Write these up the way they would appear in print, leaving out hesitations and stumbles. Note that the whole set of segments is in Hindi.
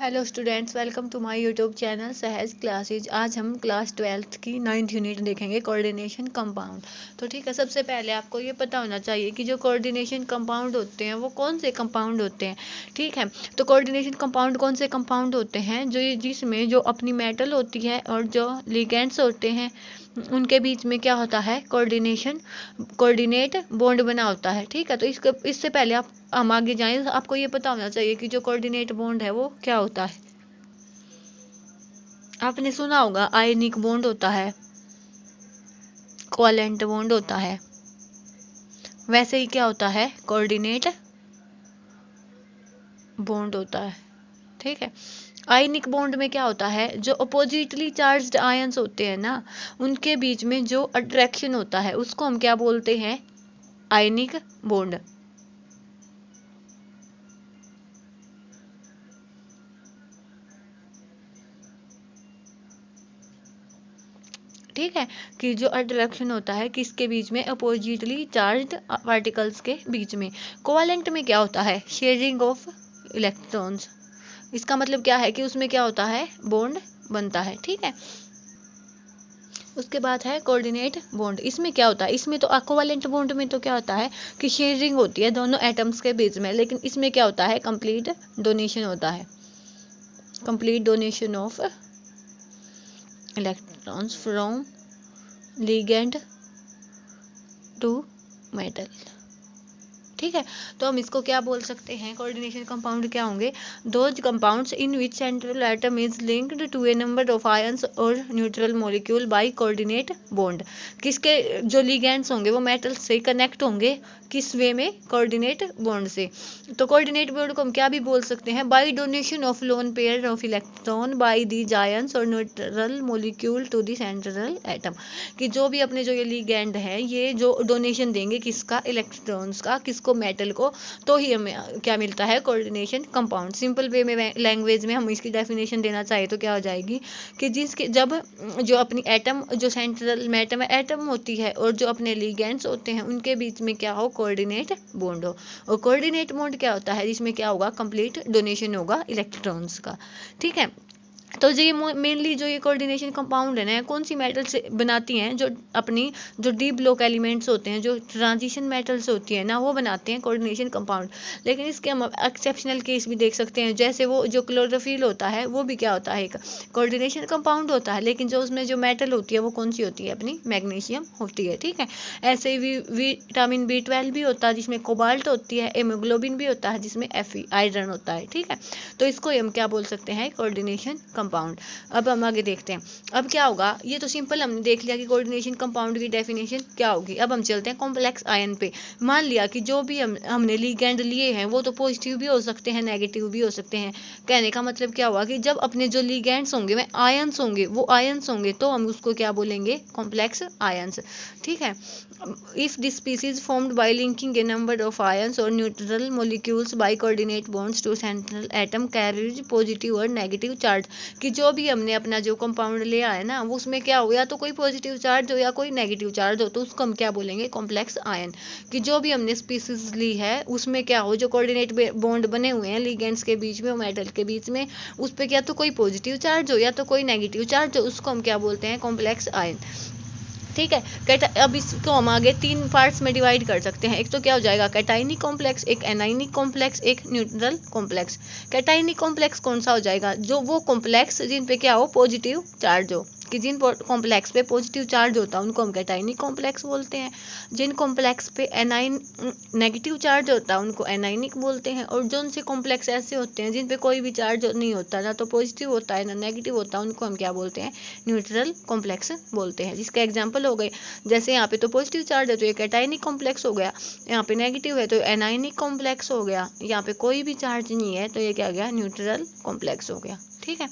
Hello students, welcome to my YouTube channel Sahaj classes. आज हम क्लास 12th की 9th यूनिट देखेंगे, कोऑर्डिनेशन कंपाउंड। तो ठीक है, सबसे पहले आपको ये पता होना चाहिए कि जो कोऑर्डिनेशन कंपाउंड होते हैं वो कौन से कंपाउंड होते हैं। ठीक है, तो कोऑर्डिनेशन कंपाउंड कौन से कंपाउंड होते हैं, जिसमें जो अपनी मेटल होती है और जो लिगेंड्स होते हैं उनके बीच में क्या होता है, कोऑर्डिनेट बॉन्ड बना होता है। ठीक है, तो इससे पहले हम आगे जाएं, आपको ये पता होना चाहिए कि जो कोऑर्डिनेट बॉन्ड है वो क्या होता है। आपने सुना होगा आयनिक बॉन्ड होता है, कोवेलेंट बॉन्ड होता है, वैसे ही क्या होता है, कोऑर्डिनेट बॉन्ड होता है। ठीक है, आयनिक बॉन्ड में क्या होता है, जो अपोजिटली चार्ज्ड आयंस होते हैं ना, उनके बीच में जो अट्रैक्शन होता है उसको हम क्या बोलते हैं, आयनिक बॉन्ड। ठीक है, कि जो अट्रैक्शन होता है किसके बीच में, अपोजिटली चार्ज्ड पार्टिकल्स के बीच में। कोवेलेंट में क्या होता है, शेयरिंग ऑफ इलेक्ट्रॉन्स। इसका मतलब क्या है कि उसमें क्या होता है, बॉन्ड बनता है। ठीक है, उसके बाद है कोऑर्डिनेट बॉन्ड। इसमें क्या होता है, इसमें तो कोवेलेंट बॉन्ड में तो क्या होता है कि शेयरिंग होती है दोनों एटम्स के बीच में, लेकिन इसमें क्या होता है, कंप्लीट डोनेशन होता है, complete donation of electrons from ligand to metal. ठीक है, तो हम इसको क्या बोल सकते हैं, कोऑर्डिनेशन कंपाउंड क्या होंगे, those compounds in which central atom is linked to a number of ions और neutral molecule by coordinate bond. किसके जो लिगेंड्स होंगे वो मेटल से कनेक्ट होंगे, किस वे में, कोऑर्डिनेट बॉन्ड से। तो कोऑर्डिनेट बॉन्ड को हम क्या भी बोल सकते हैं, by donation of lone pair of electron by these ions और neutral molecule to the central atom. कि जो भी अपने जो ये लिगेंड है ये जो डोनेशन देंगे किसका, इलेक्ट्रॉन्स का, किसको, मेटल को, तो ही हमें क्या मिलता है, कोऑर्डिनेशन कंपाउंड। सिंपल वे में, लैंग्वेज में हम इसकी डेफिनेशन देना चाहे तो क्या हो जाएगी कि जिसके जब जो अपनी एटम, जो सेंट्रल एटम होती है और जो अपने लिगेंड्स होते हैं उनके बीच में क्या हो, कोऑर्डिनेट बॉन्ड हो। और कोऑर्डिनेट बॉन्ड क्या होता है, जिसमें क्या होगा, कंप्लीट डोनेशन होगा इलेक्ट्रॉन्स का। ठीक है, तो ये मेनली जो ये कोऑर्डिनेशन कंपाउंड है ना, कौन सी मेटल से बनाती हैं, जो अपनी जो डी ब्लॉक एलिमेंट्स होते हैं, जो ट्रांजिशन मेटल्स होती है ना, वो बनाते हैं कोऑर्डिनेशन कंपाउंड। लेकिन इसके हम एक्सेप्शनल केस भी देख सकते हैं, जैसे वो जो क्लोरोफिल होता है वो भी क्या होता है, एक कोऑर्डिनेशन कंपाउंड होता है, लेकिन जो उसमें जो मेटल होती है वो कौन सी होती है, अपनी मैग्नीशियम होती है। ठीक है, ऐसे ही विटामिन B12 भी होता है जिसमें कोबाल्ट होती है, हेमोग्लोबिन भी होता है जिसमें Fe आयरन होता है। ठीक है, तो इसको हम क्या बोल सकते हैं, कोऑर्डिनेशन कंपाउंड। अब हम आगे देखते हैं, अब क्या होगा, ये तो सिंपल हमने देख लिया कि कोऑर्डिनेशन कंपाउंड की डेफिनेशन क्या होगी। अब हम चलते हैं कॉम्प्लेक्स आयन पे। मान लिया कि जो भी हमने लिगेंड लिए हैं वो तो पॉजिटिव भी हो सकते हैं, नेगेटिव भी हो सकते हैं। कहने का मतलब क्या हुआ कि जब अपने जो लिगेंड्स होंगे वे आयंस होंगे, वो आयंस होंगे, तो हम उसको क्या बोलेंगे, कॉम्प्लेक्स आयंस। ठीक है, if this species formed by linking a number of ions or neutral molecules by coordinate bonds to central atom carries positive और negative charge। कि जो भी हमने अपना जो कंपाउंड लिया है ना, वो उसमें क्या हो, या तो कोई पॉजिटिव चार्ज हो या कोई नेगेटिव चार्ज हो, तो उसको हम क्या बोलेंगे, कॉम्प्लेक्स आयन। कि जो भी हमने स्पीसीज ली है उसमें क्या हो, जो कोऑर्डिनेट बॉन्ड बने हुए हैं लिगेंड्स के बीच में, मेटल के बीच में, उस पर क्या तो कोई पॉजिटिव चार्ज हो या तो कोई नेगेटिव चार्ज हो, उसको हम क्या बोलते हैं, कॉम्प्लेक्स आयन। ठीक है, अब इसको हम आगे 3 पार्ट्स में डिवाइड कर सकते हैं। एक तो क्या हो जाएगा, कैटाइनिक कॉम्प्लेक्स, एक एनाइनिक कॉम्प्लेक्स, एक न्यूट्रल कॉम्प्लेक्स। कैटाइनिक कॉम्प्लेक्स कौन सा हो जाएगा, जो वो कॉम्प्लेक्स जिन पे क्या हो, पॉजिटिव चार्ज हो। कि जिन कॉम्प्लेक्स पे पॉजिटिव चार्ज होता है उनको हम कैटाइनिक कॉम्प्लेक्स बोलते हैं। जिन कॉम्प्लेक्स पे नेगेटिव चार्ज होता है उनको एनाइनिक बोलते हैं। और जो उनसे कॉम्प्लेक्स ऐसे होते हैं जिन पे कोई भी चार्ज नहीं होता, ना तो पॉजिटिव होता है ना नेगेटिव होता है, उनको हम क्या बोलते हैं, न्यूट्रल कॉम्प्लेक्स बोलते हैं। जिसका एग्जाम्पल हो गए, जैसे यहाँ पे तो पॉजिटिव चार्ज है तो ये कैटाइनिक कॉम्प्लेक्स हो गया, यहाँ पे नेगेटिव है तो एनाइनिक कॉम्प्लेक्स हो गया, यहाँ पे कोई भी चार्ज नहीं है तो ये क्या गया, न्यूट्रल कॉम्प्लेक्स हो गया। ठीक है,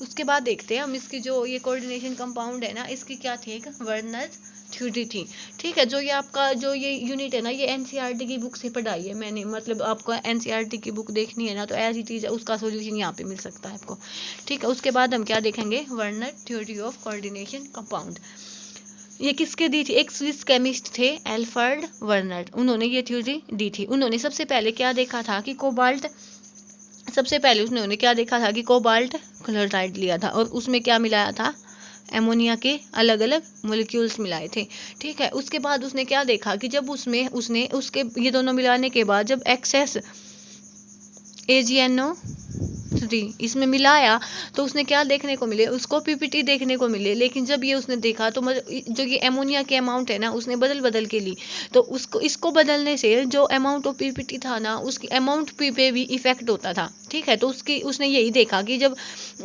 उसके बाद देखते हैं हम इसकी जो ये कोऑर्डिनेशन कंपाउंड है ना, इसकी क्या थी, एक वर्नर थ्योरी थी। ठीक है, जो ये आपका जो ये यूनिट है ना, ये एनसीईआरटी की बुक से पढ़ाई है मैंने, मतलब आपको एनसीईआरटी की बुक देखनी है ना, तो ऐसी चीज़ है उसका सोल्यूशन यहाँ पे मिल सकता है आपको। ठीक है, उसके बाद हम क्या देखेंगे, Werner theory of coordination compound. ये किसके दी थी, एक स्विस केमिस्ट थे एल्फर्ड वर्नर, उन्होंने ये थ्योरी दी थी। उन्होंने सबसे पहले क्या देखा था कि कोबाल्ट सबसे पहले उन्होंने क्या देखा था कि कोबाल्ट क्लोराइड लिया था और उसमें क्या मिलाया था, एमोनिया के अलग अलग मोलिक्यूल्स मिलाए थे। ठीक है, उसके बाद उसने क्या देखा कि जब उसमें उसने उसके ये दोनों मिलाने के बाद जब एक्सेस AgNO3 इसमें मिलाया तो उसने क्या देखने को मिले, उसको PPT देखने को मिले। लेकिन जब ये उसने देखा तो जो ये एमोनिया के अमाउंट है ना उसने बदल के ली, तो उसको इसको बदलने से जो अमाउंट ऑफ PPT था ना उसकी अमाउंट पे भी इफेक्ट होता था। ठीक है, तो उसने यही देखा कि जब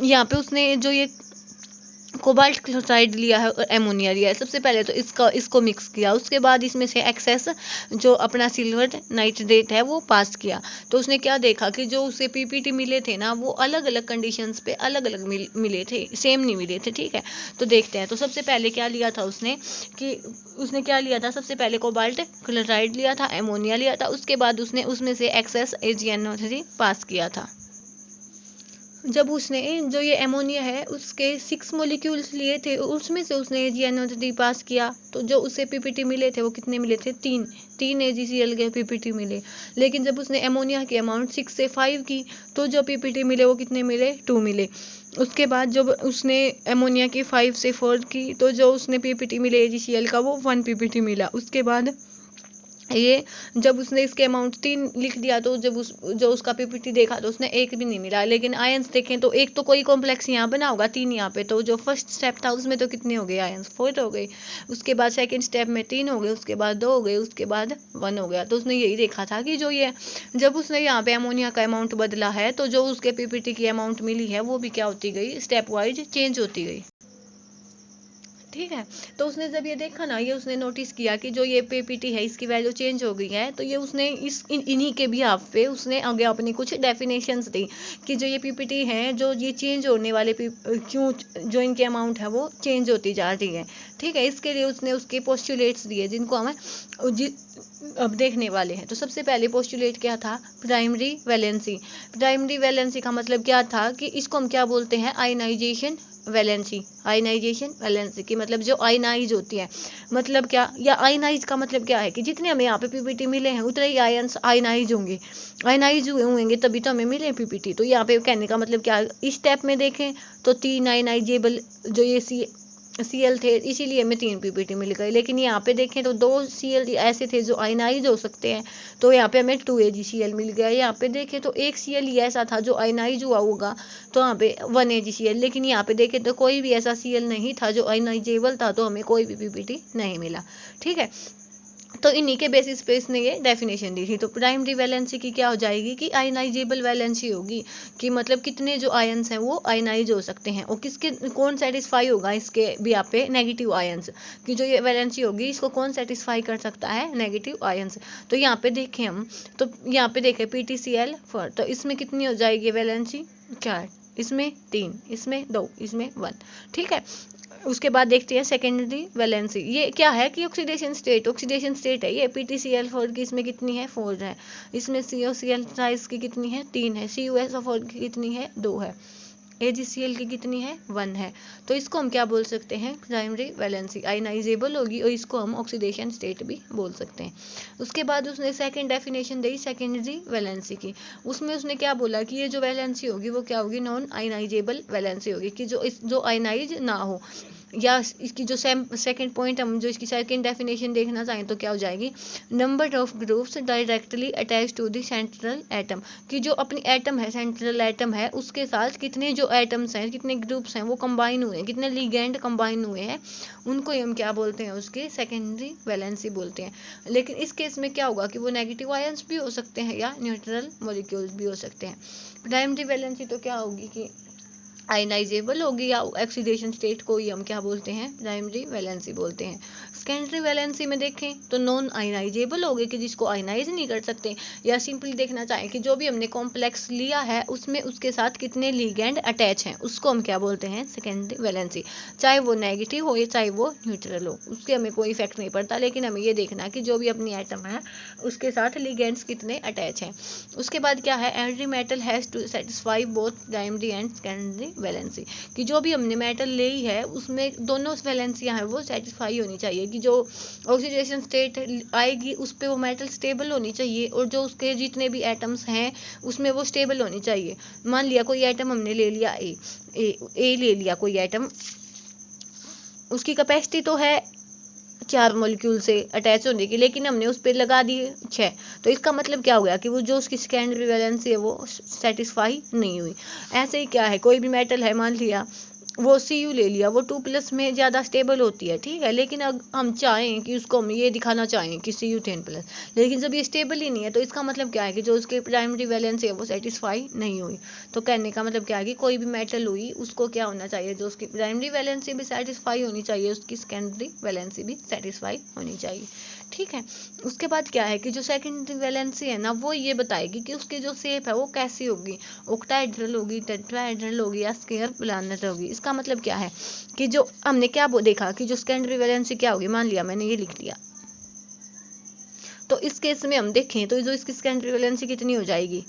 यहाँ पे उसने जो ये कोबाल्ट क्लोराइड लिया है और एमोनिया लिया है, सबसे पहले तो इसको मिक्स किया, उसके बाद इसमें से एक्सेस जो अपना सिल्वर नाइट्रेट है वो पास किया। तो उसने क्या देखा कि जो उसे PPT मिले थे ना वो अलग अलग कंडीशंस पे अलग अलग मिले थे, सेम नहीं मिले थे। ठीक है, तो देखते हैं। तो सबसे पहले क्या लिया था उसने क्या लिया था, सबसे पहले कोबाल्ट क्लोराइड लिया था, एमोनिया लिया था, उसके बाद उसने उसमें से एक्सेस AgNO3 पास किया था। जब उसने जो ये एमोनिया है उसके 6 मॉलिक्यूल्स लिए थे, उसमें से उसने AgNO3 पास किया, तो जो उसे PPT मिले थे वो कितने मिले थे, 3 AgCl के PPT मिले। लेकिन जब उसने एमोनिया की अमाउंट 6 से 5 की तो जो PPT मिले वो कितने मिले, 2 मिले। उसके बाद जब उसने एमोनिया की 5 से 4 की तो जो उसने PPT मिले AgCl का वो 1 PPT मिला। उसके बाद ये जब उसने इसके अमाउंट 3 लिख दिया तो जब जो उसका PPT देखा तो उसने एक भी नहीं मिला। लेकिन आयंस देखें तो एक तो कोई कॉम्प्लेक्स यहाँ बना होगा, 3 यहाँ पे, तो जो फर्स्ट स्टेप था उसमें तो कितने हो गए आयंस, 4 हो गए। उसके बाद सेकंड स्टेप में 3 हो गए, उसके बाद 2 हो गए, उसके बाद 1 हो गया। तो उसने यही देखा था कि जो ये जब उसने यहाँ पे अमोनिया का अमाउंट बदला है तो जो उसके PPT की अमाउंट मिली है वो भी क्या होती गई, स्टेप वाइज चेंज होती गई। ठीक है, तो उसने जब ये देखा ना, ये उसने नोटिस किया कि जो ये PPT है इसकी वैल्यू चेंज हो गई है, तो ये उसने इन्हीं के बिहाफ पे उसने आगे अपनी कुछ डेफिनेशंस दी कि जो ये PPT है जो ये चेंज होने वाले क्यों जो इनके अमाउंट है वो चेंज होती जा रही है। ठीक है, इसके लिए उसने उसके पोस्टुलेट्स दिए जिनको हमें अब देखने वाले हैं। तो सबसे पहले पोस्टुलेट क्या था, प्राइमरी वैलेंसी। प्राइमरी वैलेंसी का मतलब क्या था कि इसको हम क्या बोलते हैं, आयनाइजेशन वैलेंसी। आयनाइजेशन वैलेंसी की मतलब जो आयनाइज होती है, मतलब क्या, या आयनाइज का मतलब क्या है कि जितने हमें यहाँ पे PPT मिले हैं उतने ही आयंस आयनाइज होंगे, आयनाइज हुए होंगे तभी तो हमें मिले PPT। तो यहाँ पे कहने का मतलब क्या, इस स्टेप में देखें तो 3 आयनाइजेबल जो ये Cl थे, इसीलिए हमें 3 PPT मिल गए। लेकिन यहाँ पे देखें तो 2 Cl ऐसे थे जो आयनाइज हो सकते हैं, तो यहाँ पे हमें 2 AgCl मिल गया। यहाँ पे देखें तो एक Cl ही ऐसा था जो आयनाइज हुआ होगा, तो यहाँ पे 1 AgCl। लेकिन यहाँ पे देखें तो कोई भी ऐसा Cl नहीं था जो आयनाइजेबल था, तो हमें कोई भी PPT नहीं मिला। ठीक है, तो इन्हीं के बेसिस पे इसने ये डेफिनेशन दी थी। तो प्राइमरी वैलेंसी की क्या हो जाएगी कि आयनाइजेबल वैलेंसी होगी, कि मतलब कितने जो आयंस हैं वो आयनाइज हो सकते हैं, और किसके कौन सेटिस्फाई होगा इसके भी यहाँ पे, नेगेटिव आयंस की जो ये वैलेंसी होगी इसको कौन सेटिस्फाई कर सकता है, नेगेटिव आयंस। तो यहाँ पे देखें हम, तो यहाँ पे देखें PTCl फॉर, तो इसमें कितनी हो जाएगी वैलेंसी, 4, इसमें 3, इसमें 2, इसमें 1। ठीक है, उसके बाद देखते हैं सेकेंडरी वैलेंसी। ये क्या है कि ऑक्सीडेशन स्टेट है ये। PTCl4 की इसमें कितनी है, 4 है। इसमें COCl साइज की कितनी है, 3 है। CuSO4 की कितनी है, 2 है। AgCl की कितनी है, 1 है। तो इसको हम क्या बोल सकते हैं, प्राइमरी वैलेंसी, आयनाइजेबल होगी, और इसको हम ऑक्सीडेशन स्टेट भी बोल सकते हैं। उसके बाद उसने सेकंड डेफिनेशन दी सेकेंडरी वैलेंसी की। उसमें उसने क्या बोला कि ये जो वैलेंसी होगी वो क्या होगी, नॉन आयनाइजेबल वैलेंसी होगी, कि जो आयनाइज ना हो। या इसकी जो सेकंड पॉइंट हम जो इसकी सेकंड डेफिनेशन देखना चाहें तो क्या हो जाएगी, number of groups directly attach to the central atom, कि जो अपनी एटम है, सेंट्रल एटम है, उसके साथ कितने जो एटम्स हैं, कितने ग्रुप्स हैं वो कंबाइन हुए हैं, कितने लिगेंड कंबाइन हुए हैं, उनको हम क्या बोलते हैं, उसकी सेकेंडरी वैलेंसी बोलते हैं। लेकिन इस केस में क्या होगा कि वो नेगेटिव आयंस भी हो सकते हैं या न्यूट्रल मॉलिक्यूल्स भी हो सकते हैं। प्राइमरी वैलेंसी तो क्या होगी कि आयनाइजेबल होगी, या ऑक्सीडेशन स्टेट को ही हम क्या बोलते हैं, प्राइमरी वैलेंसी बोलते हैं। सेकेंडरी वैलेंसी में देखें तो नॉन आयनाइजेबल होगी, कि जिसको आयनाइज नहीं कर सकते, या सिंपली देखना चाहें कि जो भी हमने कॉम्प्लेक्स लिया है उसमें उसके साथ कितने लिगेंड अटैच हैं, उसको हम क्या बोलते हैं, सेकेंडरी वैलेंसी। चाहे वो नेगेटिव हो या चाहे वो न्यूट्रल हो, उसके हमें कोई इफेक्ट नहीं पड़ता, लेकिन हमें ये देखना है कि जो भी अपनी एटम है उसके साथ लिगेंड्स कितने अटैच हैं। उसके बाद क्या है, every metal has to satisfy both primary and secondary valency, कि जो भी हमने मेटल ली है उसमें दोनों वैलेंसियाँ हैं वो सेटिस्फाई होनी चाहिए, कि जो ऑक्सीडेशन स्टेट आएगी उस पर वो मेटल स्टेबल होनी चाहिए, और जो उसके जितने भी एटम्स हैं उसमें वो स्टेबल होनी चाहिए। मान लिया कोई एटम हमने ले लिया ए ले लिया कोई एटम, उसकी कैपेसिटी तो है 4 मॉलिक्यूल से अटैच होने की, लेकिन हमने उस पर लगा दिए 6, तो इसका मतलब क्या हो गया कि वो जो उसकी सेकेंडरी वैलेंसी है वो सेटिस्फाई नहीं हुई। ऐसे ही क्या है, कोई भी मेटल है, मान लिया वो Cu ले लिया, वो 2+ में ज़्यादा स्टेबल होती है, ठीक है, लेकिन अगर हम चाहें कि उसको हम ये दिखाना चाहें कि Cu 10+, लेकिन जब ये स्टेबल ही नहीं है तो इसका मतलब क्या है कि जो उसकी प्राइमरी वैलेंसी है वो सेटिस्फाई नहीं हुई। तो कहने का मतलब क्या है कि कोई भी मेटल हुई उसको क्या होना चाहिए, जो उसकी प्राइमरी वैलेंसी भी सेटिस्फाई होनी चाहिए, उसकी सेकेंडरी वैलेंसी भी सेटिस्फाई होनी चाहिए, ठीक है। उसके बाद क्या है कि जो सेकेंडरी वैलेंसी है ना वो ये बताएगी कि उसकी जो शेप है वो कैसी होगी, ऑक्टाहेड्रल होगी, टेट्राहेड्रल होगी या स्क्वायर प्लैनेट होगी। इसका मतलब क्या है कि जो हमने क्या देखा कि जो सेकेंडरी वैलेंसी क्या होगी, मान लिया मैंने ये लिख दिया, तो इस केस में हम देखें तो जो इसकी सेकेंडरी वैलेंसी कितनी हो जाएगी,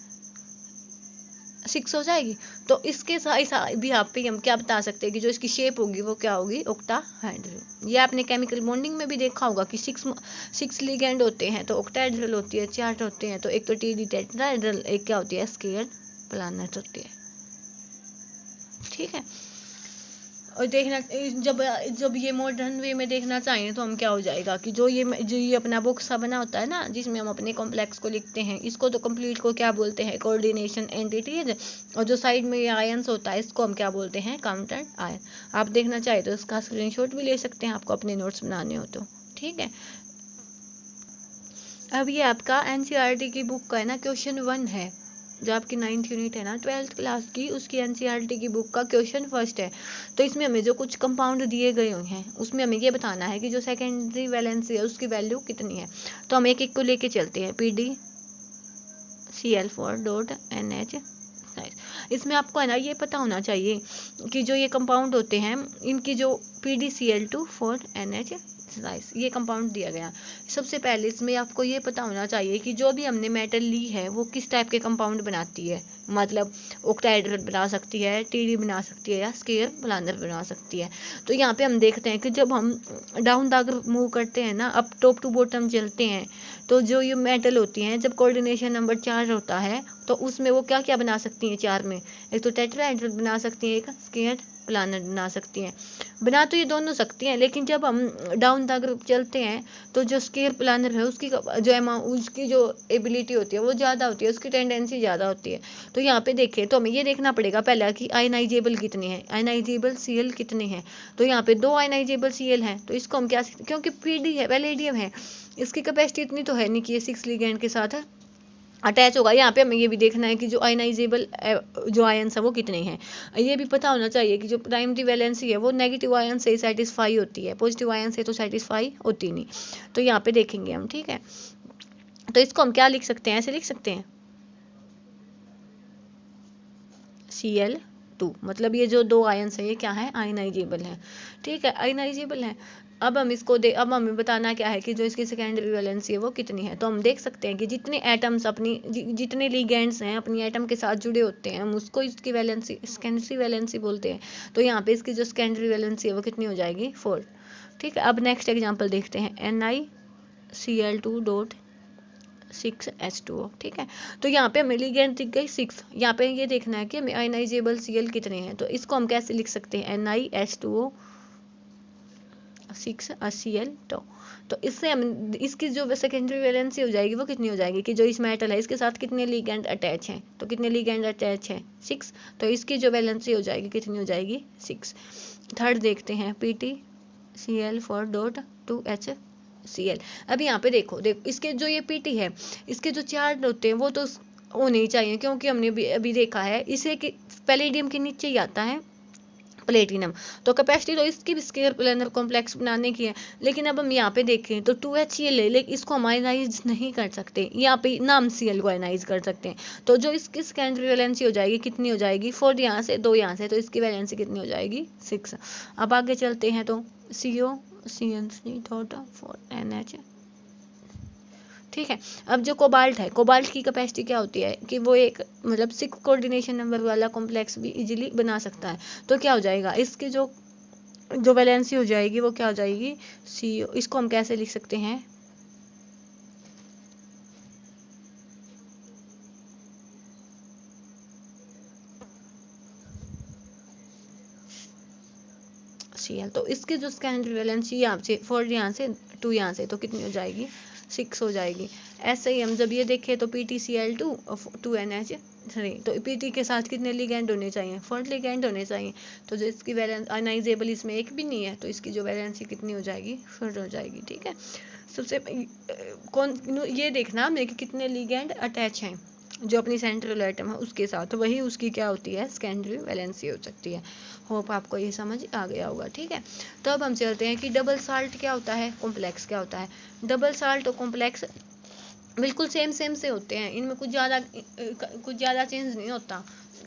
6 हो जाएगी। तो इसके साथ भी आप पे हम क्या बता सकते हैं कि जो इसकी शेप होगी वो क्या होगी, ऑक्टाहेड्रल। ये आपने केमिकल बॉन्डिंग में भी देखा होगा कि 6 लिगेंड होते हैं तो ऑक्टाहेड्रल होती है, 4 होते हैं तो एक तो टी टेट्राहेड्रल, एक क्या होती है स्क्वायर प्लैनेट होती है, ठीक है। और देखना जब ये मॉडर्न वे में देखना चाहिए तो हम क्या हो जाएगा कि जो ये अपना बुक सा बना होता है ना जिसमें हम अपने कॉम्प्लेक्स को लिखते हैं, इसको तो कंप्लीट को क्या बोलते हैं, कोऑर्डिनेशन एंटिटीज, और जो साइड में ये आयंस होता है इसको हम क्या बोलते हैं, काउंटर आयन। आप देखना चाहे तो इसका स्क्रीनशॉट भी ले सकते हैं आपको अपने नोट्स बनाने हो तो, ठीक है। अब ये आपका NCERT की बुक का है ना क्वेश्चन 1 है, जो आपकी 9th यूनिट है ना 12th क्लास की, उसकी NCERT की बुक का क्वेश्चन 1 है। तो इसमें हमें जो कुछ कंपाउंड दिए गए हैं उसमें हमें ये बताना है कि जो सेकेंडरी वैलेंसी है उसकी वैल्यू कितनी है। तो हम एक एक को लेके चलते हैं। PdCl4.NH। इसमें आपको है ना ये पता होना चाहिए कि जो ये कंपाउंड होते हैं इनकी जो PdCl2,4NH ये कंपाउंड दिया गया। सबसे पहले इसमें आपको ये पता होना चाहिए कि जो भी हमने मेटल ली है वो किस टाइप के कंपाउंड बनाती है, मतलब ऑक्टाहेड्रल बना सकती है, टीडी बना सकती है या स्क्वायर प्लैनेट बना सकती है। तो यहाँ पे हम देखते हैं कि जब हम डाउन द अगर मूव करते हैं ना, अप टॉप टू बॉटम चलते हैं, तो जो ये मेटल होती हैं जब कोऑर्डिनेशन नंबर 4 होता है तो उसमें वो क्या क्या बना सकती हैं 4 में, एक तो टेट्राहेड्रल बना सकती है, एक स्क्वायर प्लैनेट बना सकती हैं। बना तो ये दोनों सकती हैं, लेकिन जब हम डाउन द ग्रुप चलते हैं तो जो स्क्वायर प्लैनेट है उसकी उसकी जो एबिलिटी होती है वो ज़्यादा होती है, उसकी टेंडेंसी ज़्यादा होती है। तो यहाँ पे देखें तो हमें ये देखना पड़ेगा पहला कि आयनाइजेबल कितने हैं, आयनाइजेबल Cl कितने हैं। तो यहाँ पे 2 आयनाइजेबल Cl हैं, तो इसको हम क्या, क्योंकि PD है, पैलेडियम है, इसकी कैपेसिटी इतनी तो है नहीं कि ये 6 लिगेंड के साथ अटैच होगा। यहाँ पे हमें ये भी देखना है कि जो आयनाइजेबल जो आयंस है वो कितने हैं। ये भी पता होना चाहिए कि जो प्राइमरी वैलेंसी है वो नेगेटिव आयन से सेटिस्फाई होती है, पॉजिटिव आयन से तो सेटिस्फाई होती नहीं। तो यहाँ पे देखेंगे हम, ठीक है। तो इसको हम क्या लिख सकते हैं, ऐसे लिख सकते हैं Cl2, मतलब ये जो 2 आयंस है ये क्या है, आयनाइजेबल है, ठीक है, आयनाइजेबल है। अब अब हमें बताना क्या है कि जो इसकी सेकेंडरी वैलेंसी है वो कितनी है। तो हम देख सकते हैं कि जितने एटम्स जितने लिगेंड्स हैं अपनी एटम के साथ जुड़े होते हैं हम उसको इसकी वैलेंसी सेकेंडरी वैलेंसी बोलते हैं। तो यहाँ पे इसकी जो सेकेंडरी वैलेंसी है वो कितनी हो जाएगी, 4, ठीक है। अब नेक्स्ट एग्जाम्पल देखते हैं NiCl2.6H2O, ठीक है। तो यहाँ पे हमें लिगेंड दिख गई 6, यहाँ पे ये देखना है कि हमें आयनाइजेबल Cl कितने हैं। तो इसको हम कैसे लिख सकते हैं, NiH2O 6Cl2। तो इससे हम इसकी जो सेकेंडरी वैलेंसी हो जाएगी वो कितनी हो जाएगी कि जो इस मेटल है इसके साथ कितने लिगेंड अटैच हैं। तो कितने लिगेंड अटैच हैं, 6। तो इसकी जो वैलेंसी हो जाएगी कितनी हो जाएगी, 6। थर्ड देखते हैं PtCl4.2HCl। अब यहाँ पे देखो इसके जो ये PT है इसके जो चार्ज होते हैं वो तो होने ही चाहिए, क्योंकि हमने अभी देखा है इसे कि पैलेडियम के नीचे ही आता है प्लेटिनम। तो कैपेसिटी तो इसकी भी स्क्वायर प्लैनर कॉम्प्लेक्स बनाने की है। लेकिन अब हम यहाँ पे देखें तो 2HCl ले, लेकिन इसको हम आयनाइज नहीं कर सकते, यहाँ पे नाम Cl को आयनाइज कर सकते हैं। तो जो इसकी सेकेंडरी वैलेंसी हो जाएगी कितनी हो जाएगी, 4 यहाँ से 2 यहाँ से, तो इसकी वैलेंसी कितनी हो जाएगी, 6। अब आगे चलते हैं तो COCl3.4NH। ठीक है। अब जो कोबाल्ट है, कोबाल्ट की कैपेसिटी क्या होती है कि वो एक मतलब 6 कोऑर्डिनेशन नंबर वाला कॉम्प्लेक्स भी इजीली बना सकता है। तो क्या हो जाएगा, इसकी जो वैलेंसी हो जाएगी वो क्या हो जाएगी, CO। इसको हम कैसे लिख सकते हैं, Cl। तो इसकी जो सेकेंडरी वैलेंसी यहाँ से 4 यहाँ से 2 यहाँ से, तो कितनी हो जाएगी, 6 हो जाएगी। ऐसे ही हम जब ये देखें तो PtCl2 2NH3, तो Pt के साथ कितने लिगेंड होने चाहिए, 4 लिगेंड होने चाहिए। तो जो इसकी वैलेंस आयनाइजेबल इसमें एक भी नहीं है, तो इसकी जो वैलेंसी कितनी हो जाएगी, 4 हो जाएगी। ठीक है। सबसे कौन ये देखना हमें कि कितने लिगेंड अटैच हैं जो अपनी सेंट्रल एटम है उसके साथ, तो वही उसकी क्या होती है, सेकेंडरी वैलेंसी हो सकती है। होप आपको ये समझ आ गया होगा। ठीक है। तो अब हम चलते हैं कि डबल साल्ट क्या होता है, कॉम्प्लेक्स क्या होता है। डबल साल्ट और कॉम्प्लेक्स बिल्कुल सेम से होते हैं, इनमें कुछ ज़्यादा चेंज नहीं होता।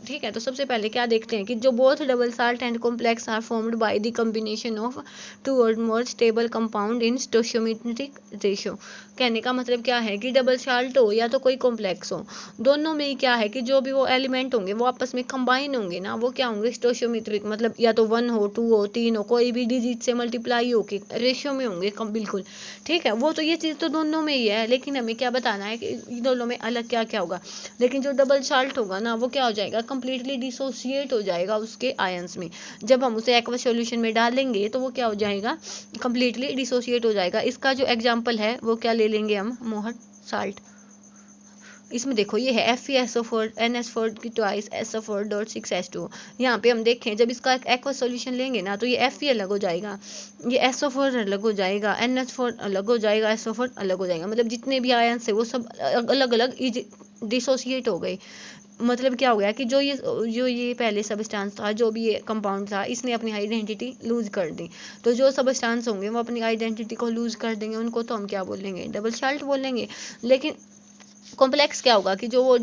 ठीक है। तो सबसे पहले क्या देखते हैं कि जो both double salt and complex are formed by the combination of 2 और more stable compound in stoichiometric ratio. कहने का मतलब क्या है कि डबल साल्ट हो या तो कोई कॉम्प्लेक्स हो, दोनों में ही क्या है कि जो भी वो एलिमेंट होंगे वो आपस में कंबाइन होंगे ना, वो क्या होंगे, स्टोइचियोमेट्रिक, मतलब या तो 1 हो, 2 हो, 3 हो, कोई भी डिजिट से मल्टीप्लाई होके रेशियो में होंगे बिल्कुल। ठीक है। वो तो ये चीज़ तो दोनों में ही है, लेकिन हमें क्या बताना है कि दोनों में अलग क्या क्या होगा। लेकिन जो डबल साल्ट होगा ना वो क्या हो जाएगा, कंप्लीटली डिसोसिएट हो जाएगा उसके आयंस में। जब हम उसे एक्वा सॉल्यूशन में डालेंगे तो वो क्या हो जाएगा, कंप्लीटली डिसोसिएट हो जाएगा। इसका जो एग्जांपल है वो क्या ले लेंगे हम, मोहर साल्ट। इसमें देखो ये है FeSO4 NH4 की ट्वाइस SO4.6H2। यहाँ पे हम देखें जब इसका एक एक्वा सॉल्यूशन लेंगे ना तो ये Fe अलग हो जाएगा, ये SO4 अलग हो जाएगा, NH4 अलग हो जाएगा, SO4 अलग हो जाएगा। मतलब जितने भी आयंस है वो सब अलग अलग डिसोसिएट हो गए। मतलब क्या हो गया कि जो ये पहले सबस्टांस था, जो भी ये कंपाउंड था, इसने अपनी आइडेंटिटी लूज कर दी। तो जो सबस्टांस होंगे वो अपनी आइडेंटिटी को लूज कर देंगे, उनको तो हम क्या बोलेंगे, डबल साल्ट बोलेंगे। लेकिन कॉम्प्लेक्स क्या होगा कि जो वो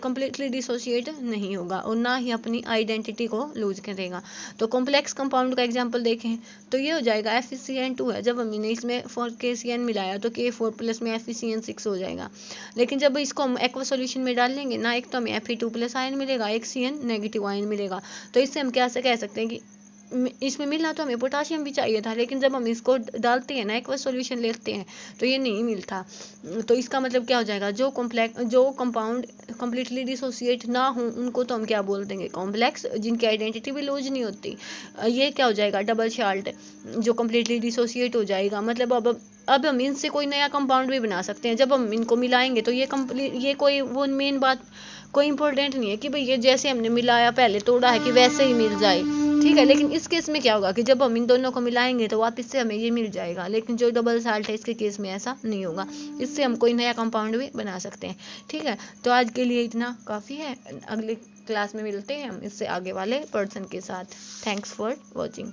कंप्लीटली डिसोशिएट नहीं होगा और ना ही अपनी आइडेंटिटी को लूज करेगा। तो कॉम्प्लेक्स कंपाउंड का एग्जांपल देखें तो ये हो जाएगा FeCN2 है, जब हमने इसमें 4KCN मिलाया तो K4 प्लस में FeCN6 हो जाएगा। लेकिन जब इसको हम एक्वा सॉल्यूशन में डाल लेंगे ना, एक तो हमें Fe2 प्लस आयन मिलेगा, एक CN नेगेटिव आयन मिलेगा। तो इससे हम क्या से कह सकते हैं कि इसमें मिलना तो हमें पोटाशियम भी चाहिए था, लेकिन जब हम इसको डालते हैं ना, एक्वा सॉल्यूशन लेते हैं तो ये नहीं मिलता। तो इसका मतलब क्या हो जाएगा, जो कंपाउंड कंप्लीटली डिसोसिएट ना हो उनको तो हम क्या बोल देंगे, कॉम्प्लेक्स, जिनकी आइडेंटिटी भी लूज नहीं होती। ये क्या हो जाएगा, डबल साल्ट, जो कंप्लीटली डिसोसिएट हो जाएगा। मतलब अब हम इनसे कोई नया कंपाउंड भी बना सकते हैं। जब हम इनको मिलाएंगे तो ये कोई वो मेन बात कोई इंपॉर्टेंट नहीं है कि भाई ये जैसे हमने मिलाया पहले तोड़ा है कि वैसे ही मिल जाए। ठीक है। लेकिन इस केस में क्या होगा कि जब हम इन दोनों को मिलाएंगे तो वापस से हमें ये मिल जाएगा। लेकिन जो डबल साल्ट है इसके केस में ऐसा नहीं होगा, इससे हम कोई नया कंपाउंड भी बना सकते हैं। ठीक है। तो आज के लिए इतना काफ़ी है, अगले क्लास में मिलते हैं हम इससे आगे वाले पर्सन के साथ। Thanks for watching.